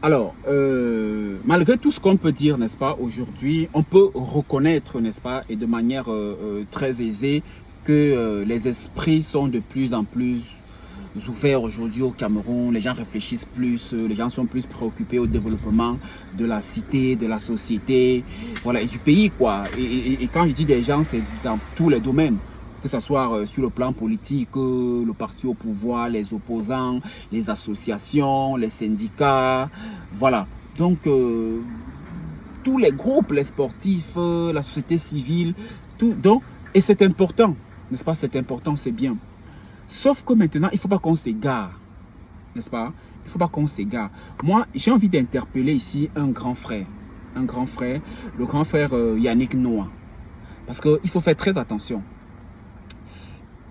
Alors, malgré tout ce qu'on peut dire, n'est-ce pas, aujourd'hui, on peut reconnaître, n'est-ce pas, et de manière très aisée, que les esprits sont de plus en plus ouverts aujourd'hui au Cameroun. Les gens réfléchissent plus, les gens sont plus préoccupés au développement de la cité, de la société, voilà, et du pays, quoi. Et quand je dis des gens, c'est dans tous les domaines. Que ce soit sur le plan politique, le parti au pouvoir, les opposants, les associations, les syndicats, voilà. Donc, tous les groupes, les sportifs, la société civile, tout. Donc, et c'est important, n'est-ce pas? C'est important, c'est bien. Sauf que maintenant, il ne faut pas qu'on s'égare, n'est-ce pas? Il ne faut pas qu'on s'égare. Moi, j'ai envie d'interpeller ici un grand frère, le grand frère Yannick Noah. Parce qu'il faut faire très attention.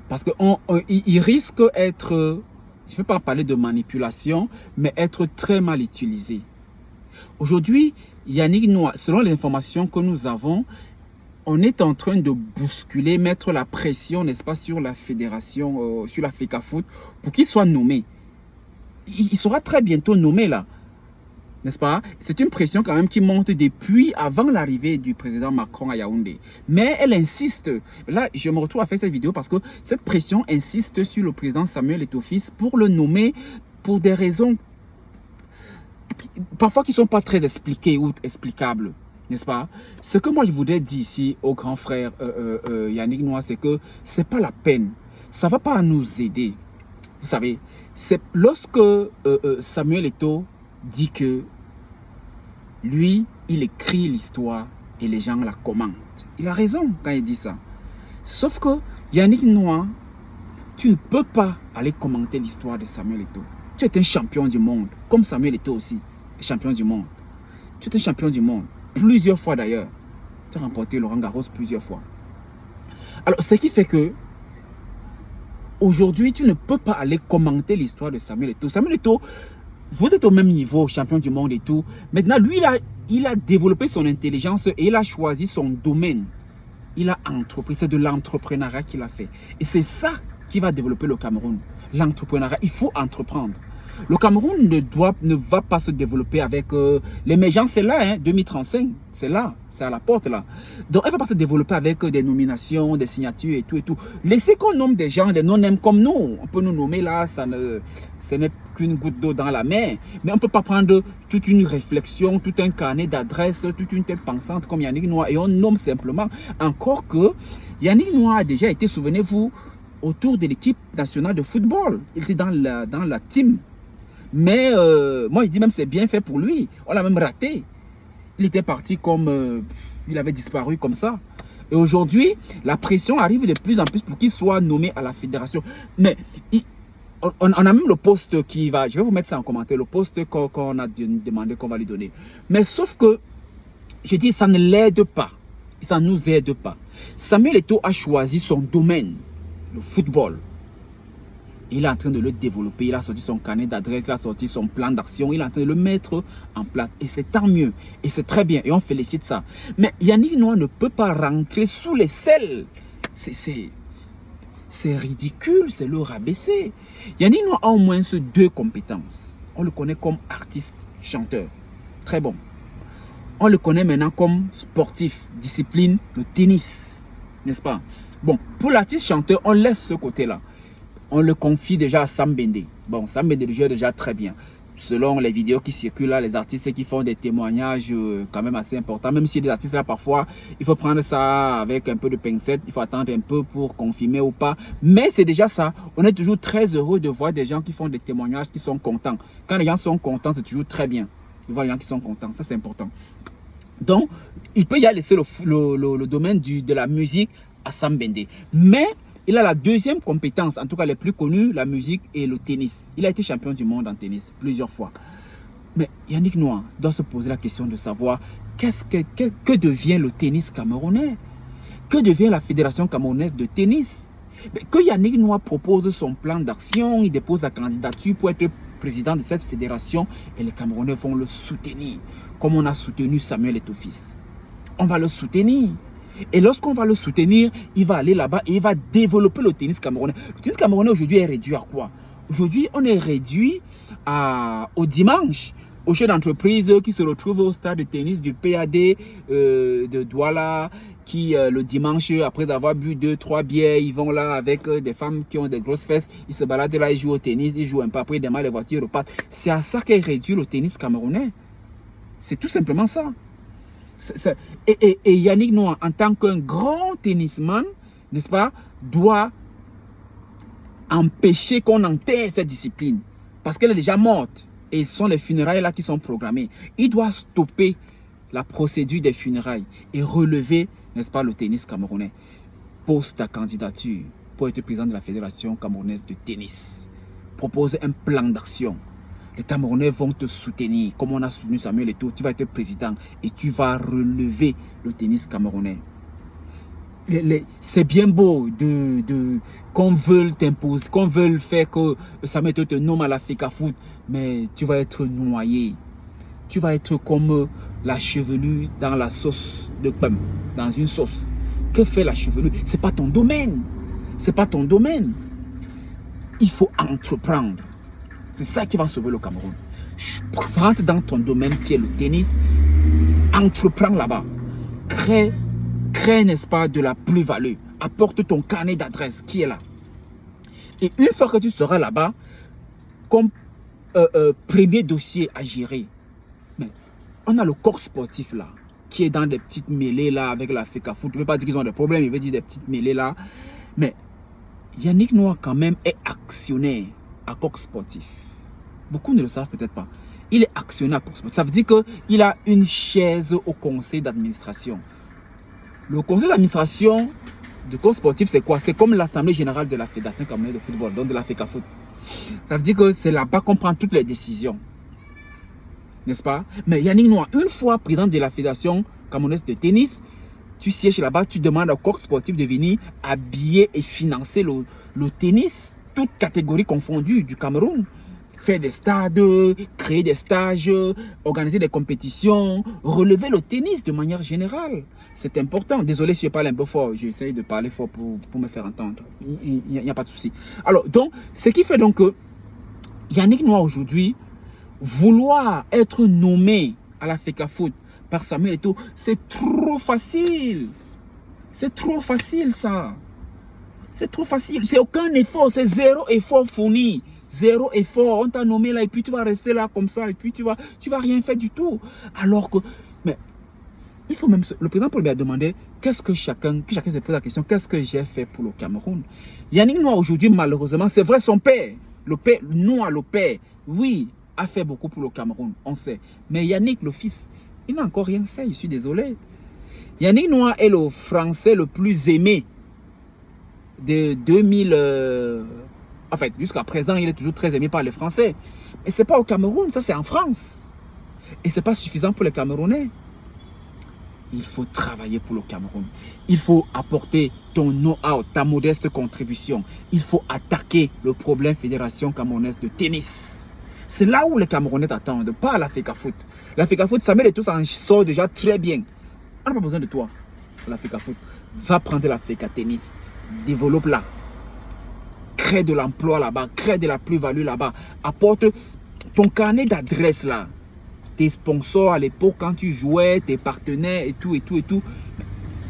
Parce qu'il risque d'être, je ne veux pas parler de manipulation, mais être très mal utilisé. Aujourd'hui, Yannick Noah, selon les informations que nous avons, on est en train de bousculer, mettre la pression, n'est-ce pas, sur la fédération, sur la FECAFOOT, pour qu'il soit nommé. Il sera très bientôt nommé là. N'est-ce pas? C'est une pression quand même qui monte depuis avant l'arrivée du président Macron à Yaoundé. Mais elle insiste. Là, je me retrouve à faire cette vidéo parce que cette pression insiste sur le président Samuel Eto'o-Fils pour le nommer pour des raisons parfois qui ne sont pas très expliquées ou explicables. N'est-ce pas? Ce que moi je voudrais dire ici au grand frère Yannick Noah, c'est que ce n'est pas la peine. Ça ne va pas nous aider. Vous savez, c'est lorsque Samuel Eto'o dit que lui, il écrit l'histoire et les gens la commentent. Il a raison quand il dit ça. Sauf que Yannick Noah, tu ne peux pas aller commenter l'histoire de Samuel Eto'o. Tu es un champion du monde, comme Samuel Eto'o aussi, champion du monde. Tu es un champion du monde, plusieurs fois d'ailleurs. Tu as remporté Laurent Garros plusieurs fois. Alors, ce qui fait que aujourd'hui, tu ne peux pas aller commenter l'histoire de Samuel Eto'o. Samuel Eto'o, vous êtes au même niveau, champion du monde et tout. Maintenant, lui, il a développé son intelligence et il a choisi son domaine. Il a entrepris, c'est de l'entrepreneuriat qu'il a fait. Et c'est ça qui va développer le Cameroun. L'entrepreneuriat, il faut entreprendre. Le Cameroun ne va pas se développer avec l'émergence, c'est là, hein, 2035, c'est là, c'est à la porte là. Donc elle ne va pas se développer avec des nominations, des signatures et tout et tout. Laissez qu'on nomme des gens, des non-name comme nous. On peut nous nommer là, ce n'est qu'une goutte d'eau dans la mer. Mais on ne peut pas prendre toute une réflexion, tout un carnet d'adresses, toute une tête pensante comme Yannick Noah et on nomme simplement. Encore que Yannick Noah a déjà été, souvenez-vous, autour de l'équipe nationale de football. Il était dans la team. Mais moi, je dis même c'est bien fait pour lui. On l'a même raté. Il était parti comme... il avait disparu comme ça. Et aujourd'hui, la pression arrive de plus en plus pour qu'il soit nommé à la fédération. Mais on a même le poste qui va... Je vais vous mettre ça en commentaire. Le poste qu'on a demandé qu'on va lui donner. Mais sauf que, je dis, ça ne l'aide pas. Ça ne nous aide pas. Samuel Eto'o a choisi son domaine, le football. Il est en train de le développer, il a sorti son carnet d'adresse, il a sorti son plan d'action, il est en train de le mettre en place. Et c'est tant mieux, et c'est très bien, et on félicite ça. Mais Yannick Noah ne peut pas rentrer sous les selles. C'est ridicule, c'est le rabaisser. Yannick Noah a au moins ces deux compétences. On le connaît comme artiste, chanteur. Très bon. On le connaît maintenant comme sportif, discipline, le tennis. N'est-ce pas? Bon, pour l'artiste chanteur, on laisse ce côté-là. On le confie déjà à Sam Bende. Bon, Sam Bende le joue déjà très bien. Selon les vidéos qui circulent là, les artistes qui font des témoignages quand même assez importants. Même si les artistes là, parfois, il faut prendre ça avec un peu de pincette. Il faut attendre un peu pour confirmer ou pas. Mais c'est déjà ça. On est toujours très heureux de voir des gens qui font des témoignages, qui sont contents. Quand les gens sont contents, c'est toujours très bien. De voir les gens qui sont contents. Ça, c'est important. Donc, il peut y aller laisser le domaine de la musique à Sam Bende. Mais... il a la deuxième compétence, en tout cas les plus connues, la musique et le tennis. Il a été champion du monde en tennis plusieurs fois. Mais Yannick Noah doit se poser la question de savoir que devient le tennis camerounais? Que devient la fédération camerounaise de tennis? Mais que Yannick Noah propose son plan d'action, il dépose la candidature pour être président de cette fédération et les Camerounais vont le soutenir, comme on a soutenu Samuel Eto'o-Fils. On va le soutenir. Et lorsqu'on va le soutenir, il va aller là-bas et il va développer le tennis camerounais. Le tennis camerounais aujourd'hui est réduit à quoi? Aujourd'hui, on est réduit au dimanche. aux chefs d'entreprise qui se retrouvent au stade de tennis du PAD de Douala, qui le dimanche, après avoir bu 2-3 bières, ils vont là avec des femmes qui ont des grosses fesses, ils se baladent là, ils jouent au tennis, ils jouent un peu, après ils démarrent les voitures, ils repartent. C'est à ça qu'est réduit le tennis camerounais. C'est tout simplement ça. Et Yannick Noah, en tant qu'un grand tennisman, n'est-ce pas, doit empêcher qu'on enterre cette discipline. Parce qu'elle est déjà morte. Et ce sont les funérailles là qui sont programmées. Il doit stopper la procédure des funérailles et relever, n'est-ce pas, le tennis camerounais. Pose ta candidature pour être président de la Fédération camerounaise de tennis. Propose un plan d'action. Les Camerounais vont te soutenir, comme on a soutenu Samuel Eto'o. Tu vas être président et tu vas relever le tennis camerounais. C'est bien beau qu'on veuille t'imposer, qu'on veuille faire que Samuel Eto'o te nomme à la FECAFOOT, mais tu vas être noyé. Tu vas être comme la chevelure dans la sauce de pomme, dans une sauce. Que fait la chevelure? C'est pas ton domaine. C'est pas ton domaine. Il faut entreprendre. C'est ça qui va sauver le Cameroun. Rentre dans ton domaine qui est le tennis. Entreprends là-bas. Crée, n'est-ce pas, de la plus-value. Apporte ton carnet d'adresse qui est là. Et une fois que tu seras là-bas, comme premier dossier à gérer, mais on a le corps sportif là, qui est dans des petites mêlées là avec la FECAFOOT. Je ne veux pas dire qu'ils ont des problèmes, il veut dire des petites mêlées là. Mais Yannick Noah quand même est actionnaire à Coq Sportif. Beaucoup ne le savent peut-être pas. Il est actionnaire à Coq Sportif. Ça veut dire qu'il a une chaise au conseil d'administration. Le conseil d'administration de Coq Sportif, c'est quoi? C'est comme l'assemblée générale de la Fédération camerounaise de football, donc de la FECAFOOT. Ça veut dire que c'est là-bas qu'on prend toutes les décisions. N'est-ce pas? Mais Yannick Noah, une fois président de la Fédération camerounaise de tennis, tu sièges là-bas, tu demandes au Coq Sportif de venir habiller et financer le tennis, toutes catégories confondues du Cameroun. Faire des stades, créer des stages, organiser des compétitions, relever le tennis de manière générale. C'est important. Désolé si je parle un peu fort, j'essaie de parler fort pour me faire entendre. Il n'y a pas de souci. Alors, donc, ce qui fait donc que Yannick Noah aujourd'hui, vouloir être nommé à la FECAFOOT par Samuel Eto'o, c'est trop facile. C'est trop facile ça. C'est trop facile. C'est aucun effort, c'est zéro effort fourni. Zéro effort, on t'a nommé là et puis tu vas rester là comme ça et puis tu vas rien faire du tout. Alors que, mais il faut même, le président Paul Biya a demandé qu'est-ce que chacun se pose la question, qu'est-ce que j'ai fait pour le Cameroun? Yannick Noah aujourd'hui, malheureusement, c'est vrai, son père, le père, oui, a fait beaucoup pour le Cameroun, on sait. Mais Yannick, le fils, il n'a encore rien fait, je suis désolé. Yannick Noah est le Français le plus aimé de 2000. En fait, jusqu'à présent, il est toujours très aimé par les Français. Mais ce n'est pas au Cameroun, ça c'est en France. Et ce n'est pas suffisant pour les Camerounais. Il faut travailler pour le Cameroun. Il faut apporter ton know-how, ta modeste contribution. Il faut attaquer le problème Fédération camerounaise de tennis. C'est là où les Camerounais t'attendent, pas à la FECAFOOT. La FECAFOOT, Samuel Eto'o s'en sort déjà très bien. On n'a pas besoin de toi pour la FECAFOOT. Va prendre la FECA Tennis. Développe-la. Crée de l'emploi là-bas, crée de la plus-value là-bas. Apporte ton carnet d'adresse là. Tes sponsors à l'époque quand tu jouais, tes partenaires et tout, et tout, et tout.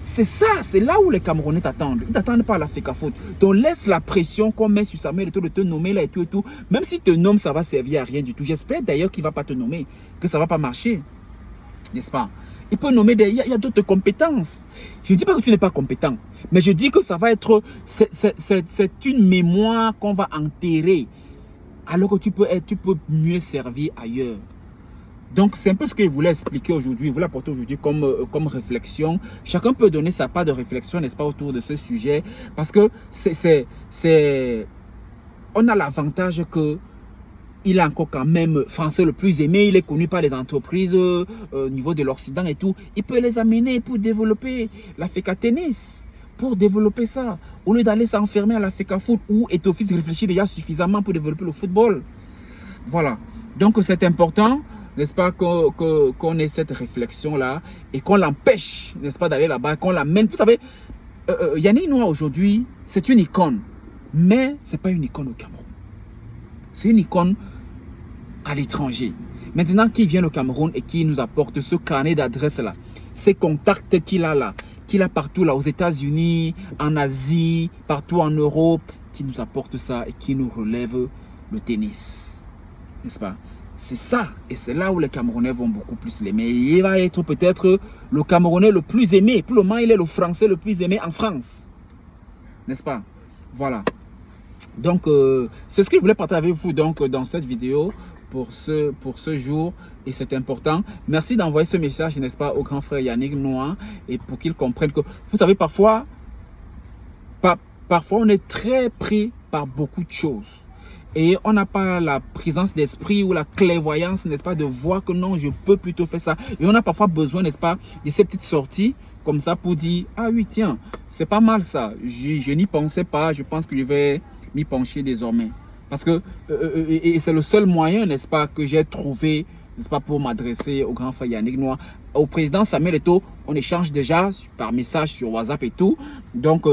C'est ça, c'est là où les Camerounais t'attendent. Ils ne t'attendent pas à la FECAFOOT. Donc laisse la pression qu'on met sur Samuel Eto'o de te nommer là et tout, et tout. Même si te nomme, ça va servir à rien du tout. J'espère d'ailleurs qu'il ne va pas te nommer, que ça ne va pas marcher. N'est-ce pas? Il peut nommer il y a d'autres compétences. Je ne dis pas que tu n'es pas compétent, mais je dis que ça va être, c'est une mémoire qu'on va enterrer, alors que tu peux mieux servir ailleurs. Donc c'est un peu ce que je voulais expliquer aujourd'hui, je voulais apporter aujourd'hui comme réflexion. Chacun peut donner sa part de réflexion, n'est-ce pas, autour de ce sujet, parce que on a l'avantage que il est encore quand même français le plus aimé, il est connu par les entreprises au niveau de l'Occident et tout. Il peut les amener pour développer la FECA Tennis, pour développer ça. Au lieu d'aller s'enfermer à la FECAFOOT où Eto'o réfléchit déjà suffisamment pour développer le football. Voilà. Donc c'est important, n'est-ce pas, qu'on ait cette réflexion-là et qu'on l'empêche, n'est-ce pas, d'aller là-bas, qu'on l'amène. Vous savez, Yannick Noah aujourd'hui, c'est une icône, mais ce n'est pas une icône au Cameroun. C'est une icône à l'étranger. Maintenant qu'il vient au Cameroun et qu'il nous apporte ce carnet d'adresses là, ces contacts qu'il a là, qu'il a partout là, aux États-Unis, en Asie, partout en Europe, qui nous apporte ça et qui nous relève le tennis. N'est-ce pas? C'est ça. Et c'est là où les Camerounais vont beaucoup plus l'aimer. Il va être peut-être le Camerounais le plus aimé. Pour le moment, il est le Français le plus aimé en France. N'est-ce pas? Voilà. Donc, c'est ce que je voulais partager avec vous donc, dans cette vidéo pour ce jour. Et c'est important. Merci d'envoyer ce message, n'est-ce pas, au grand frère Yannick Noah. Et pour qu'il comprenne que, vous savez, parfois, on est très pris par beaucoup de choses. Et on n'a pas la présence d'esprit ou la clairvoyance, n'est-ce pas, de voir que non, je peux plutôt faire ça. Et on a parfois besoin, n'est-ce pas, de ces petites sorties comme ça pour dire, ah oui, tiens, c'est pas mal ça. Je n'y pensais pas, je pense que je vais m'y pencher désormais. Parce que et c'est le seul moyen, n'est-ce pas, que j'ai trouvé, n'est-ce pas, pour m'adresser au grand frère Yannick Noah. Au président Samuel Eto'o, on échange déjà par message sur WhatsApp et tout. Donc,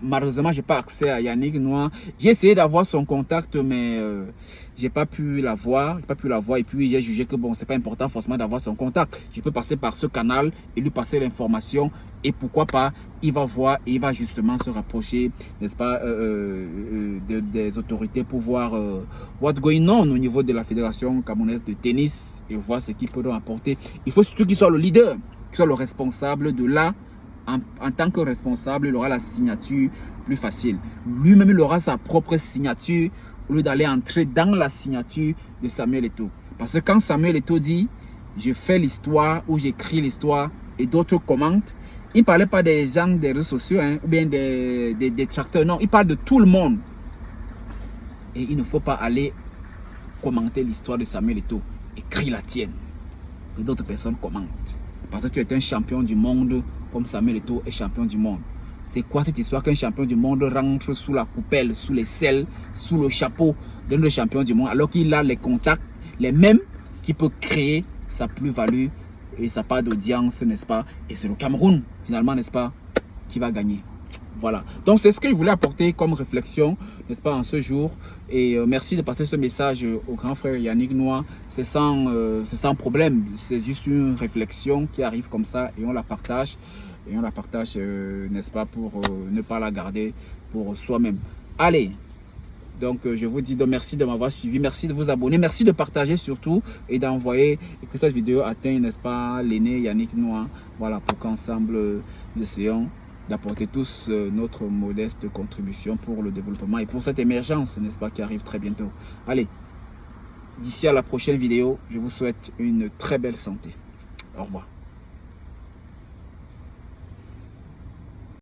malheureusement, je n'ai pas accès à Yannick Noah. J'ai essayé d'avoir son contact, mais j'ai pas pu l'avoir. Et puis, j'ai jugé que bon, c'est pas important forcément d'avoir son contact. Je peux passer par ce canal et lui passer l'information. Et pourquoi pas, il va voir et il va justement se rapprocher, n'est-ce pas, des autorités pour voir what's going on au niveau de la Fédération camerounaise de tennis et voir ce qu'il peut leur apporter. Il faut surtout qu'il soit le leader, qu'il soit le responsable de là. En tant que responsable, il aura la signature plus facile. Lui-même, il aura sa propre signature au lieu d'aller entrer dans la signature de Samuel Eto'o. Parce que quand Samuel Eto'o dit « je fais l'histoire » ou « j'écris l'histoire » et d'autres commentent, il ne parlait pas des gens des réseaux sociaux hein, ou bien des détracteurs. Non, il parle de tout le monde. Et il ne faut pas aller commenter l'histoire de Samuel Eto'o. Écris la tienne. Que d'autres personnes commentent. Parce que tu es un champion du monde comme Samuel Eto'o est champion du monde. C'est quoi cette histoire qu'un champion du monde rentre sous la coupelle, sous les selles, sous le chapeau d'un autre champion du monde alors qu'il a les contacts, les mêmes qui peuvent créer sa plus-value et sa part d'audience, n'est-ce pas? Et c'est le Cameroun, finalement, n'est-ce pas, qui va gagner. Voilà. Donc, c'est ce que je voulais apporter comme réflexion, n'est-ce pas, en ce jour. Et merci de passer ce message au grand frère Yannick Noah. C'est sans problème. C'est juste une réflexion qui arrive comme ça et on la partage. Et on la partage, n'est-ce pas, pour ne pas la garder pour soi-même. Allez. Donc, je vous dis donc merci de m'avoir suivi. Merci de vous abonner. Merci de partager surtout et d'envoyer et que cette vidéo atteigne, n'est-ce pas, l'aîné Yannick Noah. Voilà, pour qu'ensemble, nous essayons d'apporter tous notre modeste contribution pour le développement et pour cette émergence, n'est-ce pas, qui arrive très bientôt. Allez, d'ici à la prochaine vidéo, je vous souhaite une très belle santé. Au revoir.